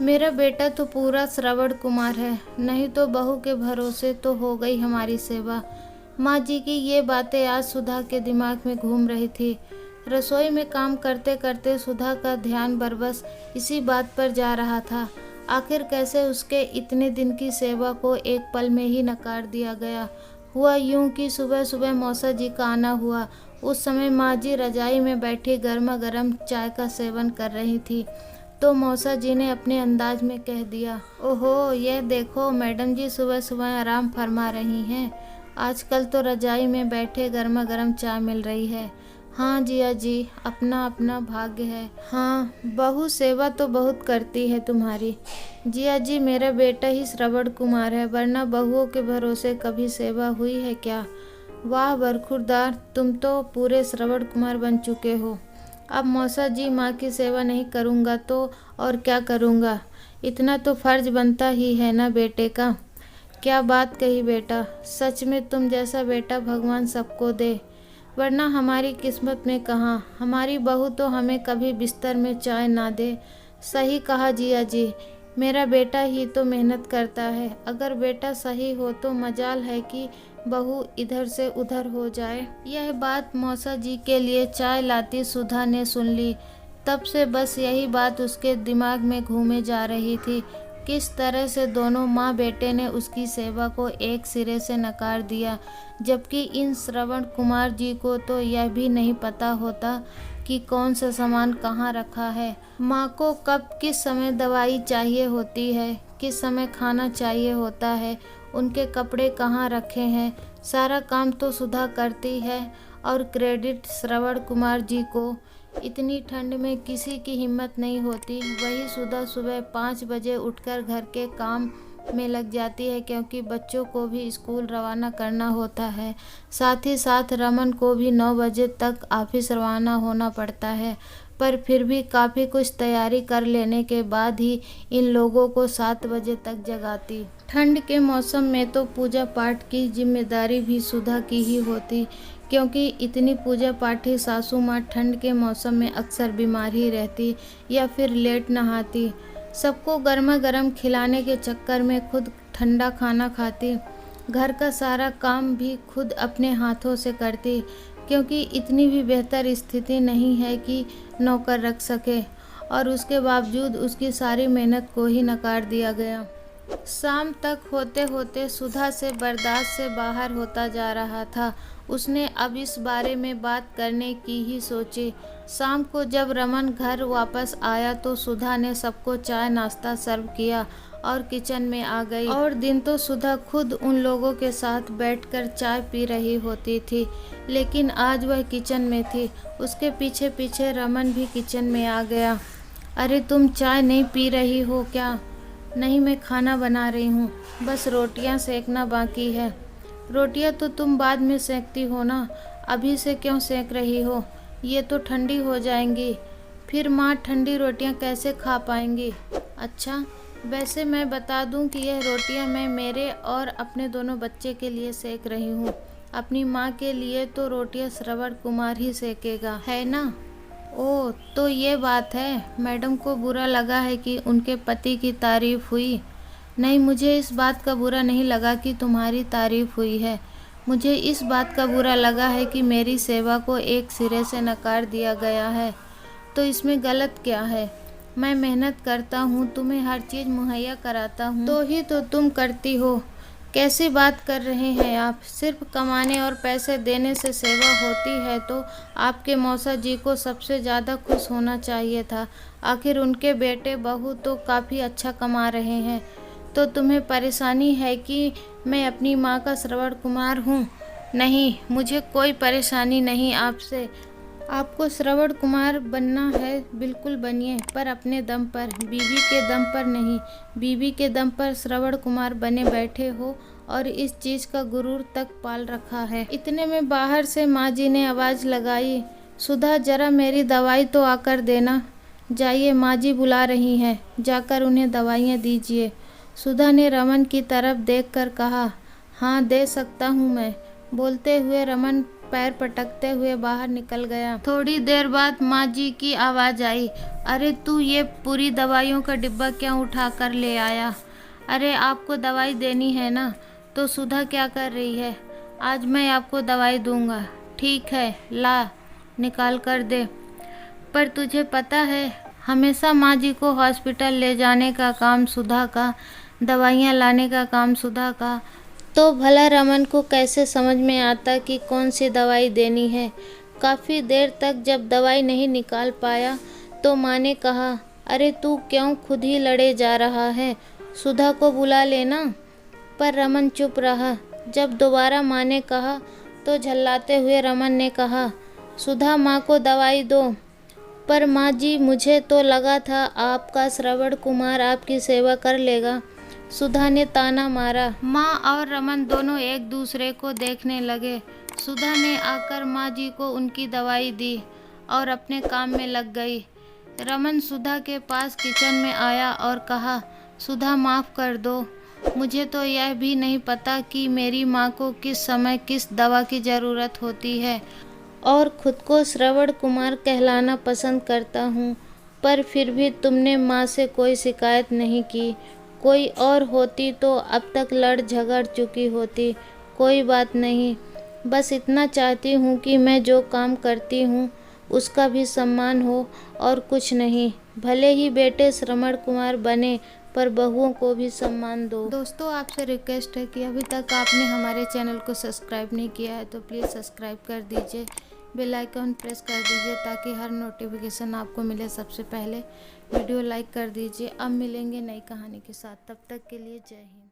मेरा बेटा तो पूरा श्रवण कुमार है, नहीं तो बहू के भरोसे तो हो गई हमारी सेवा। माँ जी की ये बातें आज सुधा के दिमाग में घूम रही थी। रसोई में काम करते करते सुधा का ध्यान बरबस इसी बात पर जा रहा था। आखिर कैसे उसके इतने दिन की सेवा को एक पल में ही नकार दिया गया। हुआ यूं कि सुबह सुबह मौसा जी का आना हुआ। उस समय माँ जी रजाई में बैठी गर्मा गर्म चाय का सेवन कर रही थी, तो मौसा जी ने अपने अंदाज में कह दिया, ओहो ये देखो मैडम जी सुबह सुबह आराम फरमा रही हैं। आजकल तो रजाई में बैठे गर्मा गर्म चाय मिल रही है। हाँ जिया जी, अपना अपना भाग्य है। हाँ बहू सेवा तो बहुत करती है तुम्हारी। जिया जी मेरा बेटा ही श्रवण कुमार है, वरना बहुओं के भरोसे कभी सेवा हुई है क्या। वाह बरखुरदार, तुम तो पूरे श्रवण कुमार बन चुके हो। अब मौसा जी माँ की सेवा नहीं करूँगा तो और क्या करूँगा। इतना तो फर्ज बनता ही है ना बेटे का। क्या बात कही बेटा, सच में तुम जैसा बेटा भगवान सबको दे, वरना हमारी किस्मत में कहाँ। हमारी बहू तो हमें कभी बिस्तर में चाय ना दे। सही कहा जिया जी, मेरा बेटा ही तो मेहनत करता है। अगर बेटा सही हो तो मजाल है कि बहू इधर से उधर हो जाए। यह बात मौसा जी के लिए चाय लाती सुधा ने सुन ली। तब से बस यही बात उसके दिमाग में घूमे जा रही थी, किस तरह से दोनों माँ बेटे ने उसकी सेवा को एक सिरे से नकार दिया, जबकि इन श्रवण कुमार जी को तो यह भी नहीं पता होता कि कौन सा सामान कहाँ रखा है। माँ को कब किस समय दवाई चाहिए होती है, किस समय खाना चाहिए होता है, उनके कपड़े कहाँ रखे हैं, सारा काम तो सुधा करती है। और क्रेडिट श्रवण कुमार जी को। इतनी ठंड में किसी की हिम्मत नहीं होती, वही सुधा सुबह 5 बजे उठकर घर के काम में लग जाती है, क्योंकि बच्चों को भी स्कूल रवाना करना होता है। साथ ही साथ रमन को भी 9 बजे तक ऑफिस रवाना होना पड़ता है। पर फिर भी काफ़ी कुछ तैयारी कर लेने के बाद ही इन लोगों को 7 बजे तक जगाती। ठंड के मौसम में तो पूजा पाठ की जिम्मेदारी भी सुधा की ही होती, क्योंकि इतनी पूजा पाठी सासू माँ ठंड के मौसम में अक्सर बीमार ही रहती या फिर लेट नहाती। सबको गर्मा गर्म खिलाने के चक्कर में खुद ठंडा खाना खाती। घर का सारा काम भी खुद अपने हाथों से करती, क्योंकि इतनी भी बेहतर स्थिति नहीं है कि नौकर रख सके। और उसके बावजूद उसकी सारी मेहनत को ही नकार दिया गया। शाम तक होते होते सुधा से बर्दाश्त से बाहर होता जा रहा था। उसने अब इस बारे में बात करने की ही सोची। शाम को जब रमन घर वापस आया तो सुधा ने सबको चाय नाश्ता सर्व किया और किचन में आ गई। और दिन तो सुधा खुद उन लोगों के साथ बैठकर चाय पी रही होती थी, लेकिन आज वह किचन में थी। उसके पीछे पीछे रमन भी किचन में आ गया। अरे तुम चाय नहीं पी रही हो क्या। नहीं मैं खाना बना रही हूँ, बस रोटियाँ सेकना बाकी है। रोटियाँ तो तुम बाद में सेकती हो ना, अभी से क्यों सेक रही हो, ये तो ठंडी हो जाएंगी। फिर माँ ठंडी रोटियाँ कैसे खा पाएंगी। अच्छा वैसे मैं बता दूं कि यह रोटियां मैं मेरे और अपने दोनों बच्चे के लिए सेक रही हूँ। अपनी माँ के लिए तो रोटियां श्रवण कुमार ही सेकेगा, है ना। ओह तो ये बात है। मैडम को बुरा लगा है कि उनके पति की तारीफ हुई। नहीं, मुझे इस बात का बुरा नहीं लगा कि तुम्हारी तारीफ हुई है। मुझे इस बात का बुरा लगा है कि मेरी सेवा को एक सिरे से नकार दिया गया है। तो इसमें गलत क्या है। मैं मेहनत करता हूँ, तुम्हें हर चीज़ मुहैया कराता हूँ, तो ही तो तुम करती हो। कैसी बात कर रहे हैं आप। सिर्फ कमाने और पैसे देने से सेवा होती है तो आपके मौसा जी को सबसे ज़्यादा खुश होना चाहिए था। आखिर उनके बेटे बहू तो काफ़ी अच्छा कमा रहे हैं। तो तुम्हें परेशानी है कि मैं अपनी माँ का श्रवण कुमार हूँ। नहीं, मुझे कोई परेशानी नहीं आपसे। आपको श्रवण कुमार बनना है बिल्कुल बनिए, पर अपने दम पर, बीवी के दम पर नहीं। बीवी के दम पर श्रवण कुमार बने बैठे हो और इस चीज़ का गुरूर तक पाल रखा है। इतने में बाहर से माँ जी ने आवाज़ लगाई, सुधा जरा मेरी दवाई तो आकर देना। जाइए, माँ जी बुला रही हैं, जाकर उन्हें दवाइयाँ दीजिए। सुधा ने रमन की तरफ देखकर कहा, हाँ दे सकता हूँ मैं। बोलते हुए रमन पैर पटकते हुए बाहर निकल गया। थोड़ी देर बाद माँ जी की आवाज़ आई, अरे तू ये पूरी दवाइयों का डिब्बा क्यों उठा कर ले आया? अरे आपको दवाई देनी है ना? तो सुधा क्या कर रही है? आज मैं आपको दवाई दूंगा। ठीक है, ला निकाल कर दे। पर तुझे पता है, हमेशा माँ जी को हॉस्पिटल ले जाने का काम सुधा का, दवाइयाँ लाने का काम सुधा का। तो भला रमन को कैसे समझ में आता कि कौन सी दवाई देनी है। काफ़ी देर तक जब दवाई नहीं निकाल पाया तो माँ ने कहा, अरे तू क्यों खुद ही लड़े जा रहा है, सुधा को बुला लेना। पर रमन चुप रहा। जब दोबारा माँ ने कहा तो झल्लाते हुए रमन ने कहा, सुधा माँ को दवाई दो। पर माँ जी, मुझे तो लगा था आपका श्रवण कुमार आपकी सेवा कर लेगा, सुधा ने ताना मारा। माँ और रमन दोनों एक दूसरे को देखने लगे। सुधा ने आकर माँ जी को उनकी दवाई दी और अपने काम में लग गई। रमन सुधा के पास किचन में आया और कहा, सुधा माफ़ कर दो, मुझे तो यह भी नहीं पता कि मेरी माँ को किस समय किस दवा की ज़रूरत होती है और खुद को श्रवण कुमार कहलाना पसंद करता हूँ। पर फिर भी तुमने माँ से कोई शिकायत नहीं की। कोई और होती तो अब तक लड़ झगड़ चुकी होती। कोई बात नहीं, बस इतना चाहती हूँ कि मैं जो काम करती हूँ उसका भी सम्मान हो और कुछ नहीं। भले ही बेटे श्रवण कुमार बने पर बहुओं को भी सम्मान दो। दोस्तों, आपसे रिक्वेस्ट है कि अभी तक आपने हमारे चैनल को सब्सक्राइब नहीं किया है तो प्लीज़ सब्सक्राइब कर दीजिए, बेल आइकन प्रेस कर दीजिए ताकि हर नोटिफिकेशन आपको मिले सबसे पहले। वीडियो लाइक कर दीजिए। अब मिलेंगे नई कहानी के साथ, तब तक के लिए जय हिंद।